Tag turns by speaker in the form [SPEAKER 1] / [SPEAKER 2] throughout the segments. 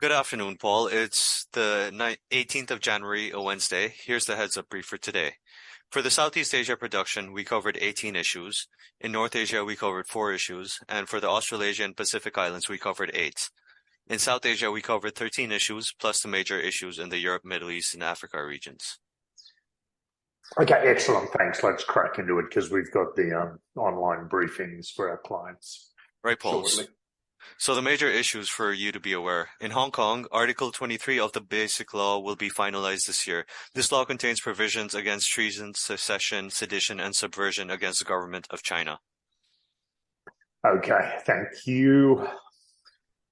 [SPEAKER 1] Good afternoon, Paul. It's the 18th of January, a Wednesday. Here's the heads up brief for today. For the Southeast Asia production, we covered 18 issues. In North Asia, we covered 4 issues. And for the Australasia and Pacific Islands, we covered 8. In South Asia, we covered 13 issues, plus the major issues in the Europe, Middle East, and Africa regions.
[SPEAKER 2] Okay, excellent. Thanks. Let's crack into it because we've got the online briefings for our clients
[SPEAKER 1] Right, Paul.
[SPEAKER 2] shortly.
[SPEAKER 1] So the major issues for you to be aware. In Hong Kong, Article 23 of the Basic Law will be finalized this year. This law contains provisions against treason, secession, sedition, and subversion against the government of China.
[SPEAKER 2] Okay, thank you.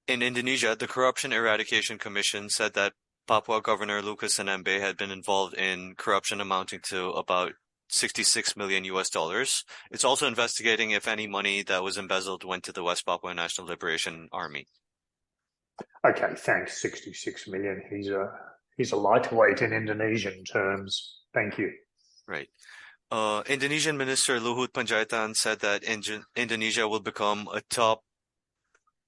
[SPEAKER 1] In Indonesia, the Corruption Eradication Commission said that Papua Governor Lukas Nmb had been involved in corruption amounting to about 66 million US dollars. It's also investigating if any money that was embezzled went to the West Papua National Liberation Army.
[SPEAKER 2] Okay, thanks. 66 million. He's a lightweight in Indonesian terms. Thank you.
[SPEAKER 1] Right. Indonesian Minister Luhut Panjaitan said that Indonesia will become a top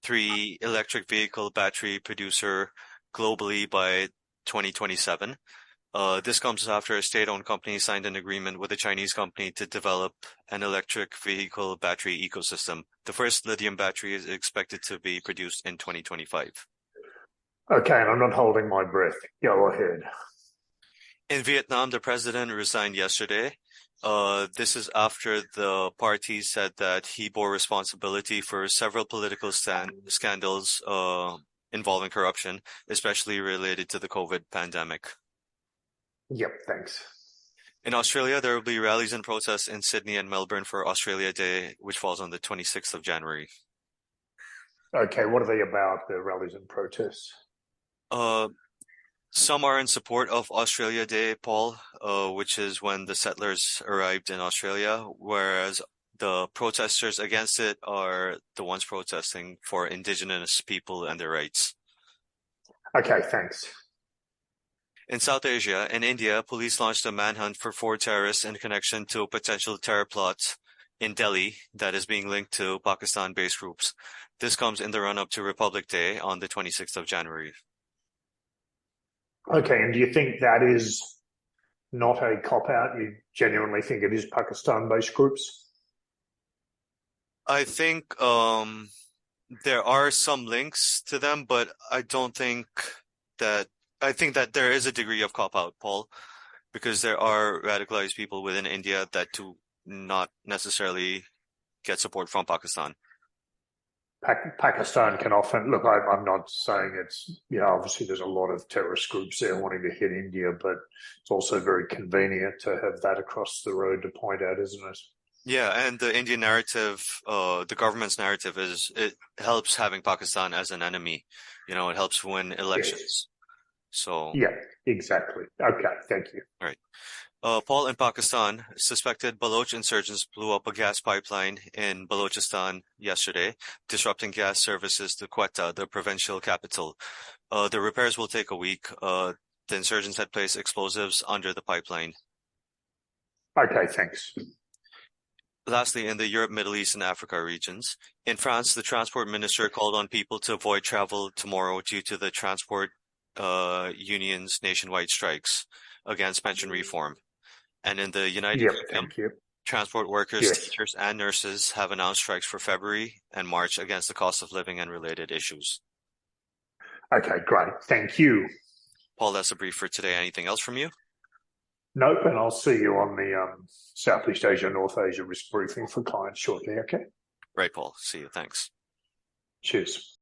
[SPEAKER 1] 3 electric vehicle battery producer globally by 2027. This comes after a state-owned company signed an agreement with a Chinese company to develop an electric vehicle battery ecosystem. The first lithium battery is expected to be produced in 2025.
[SPEAKER 2] Okay, and I'm not holding my breath. Go ahead.
[SPEAKER 1] In Vietnam, the president resigned yesterday. This is after the party said that he bore responsibility for several political scandals involving corruption, especially related to the COVID pandemic.
[SPEAKER 2] Yep, thanks.
[SPEAKER 1] In Australia, there will be rallies and protests in Sydney and Melbourne for Australia Day, which falls on the 26th of January.
[SPEAKER 2] Okay, what are they about, the rallies and protests?
[SPEAKER 1] Some are in support of Australia Day, Paul, which is when the settlers arrived in Australia, whereas the protesters against it are the ones protesting for Indigenous people and their rights.
[SPEAKER 2] Okay, thanks.
[SPEAKER 1] In South Asia, in India, police launched a manhunt for 4 terrorists in connection to a potential terror plot in Delhi that is being linked to Pakistan-based groups. This comes in the run-up to Republic Day on the 26th of January.
[SPEAKER 2] Okay, and do you think that is not a cop-out? You genuinely think it is Pakistan-based groups?
[SPEAKER 1] I think there are some links to them, but I think that there is a degree of cop-out, Paul, because there are radicalized people within India that do not necessarily get support from Pakistan.
[SPEAKER 2] Pakistan can often look. I'm not saying it's obviously there's a lot of terrorist groups there wanting to hit India, but it's also very convenient to have that across the road to point out, isn't it?
[SPEAKER 1] Yeah, and the Indian narrative, the government's narrative is it helps having Pakistan as an enemy. It helps win elections.
[SPEAKER 2] Yes.
[SPEAKER 1] So,
[SPEAKER 2] Yeah, exactly. Okay, thank you.
[SPEAKER 1] all right. Paul, in Pakistan, suspected Baloch insurgents blew up a gas pipeline in Balochistan yesterday, disrupting gas services to Quetta, the provincial capital. The repairs will take a week. The insurgents had placed explosives under the pipeline.
[SPEAKER 2] Okay, thanks.
[SPEAKER 1] Lastly, in the Europe, Middle East, and Africa regions, in France, the transport minister called on people to avoid travel tomorrow due to the transport unions' nationwide strikes against pension reform. And in the United Kingdom, transport workers, teachers, and nurses have announced strikes for February and March against the cost of living and related issues.
[SPEAKER 2] Okay, great. Thank you.
[SPEAKER 1] Paul, that's a brief for today. Anything else from you?
[SPEAKER 2] Nope, and I'll see you on the Southeast Asia, North Asia risk briefing for clients shortly, okay?
[SPEAKER 1] Right, Paul. See you. Thanks.
[SPEAKER 2] Cheers.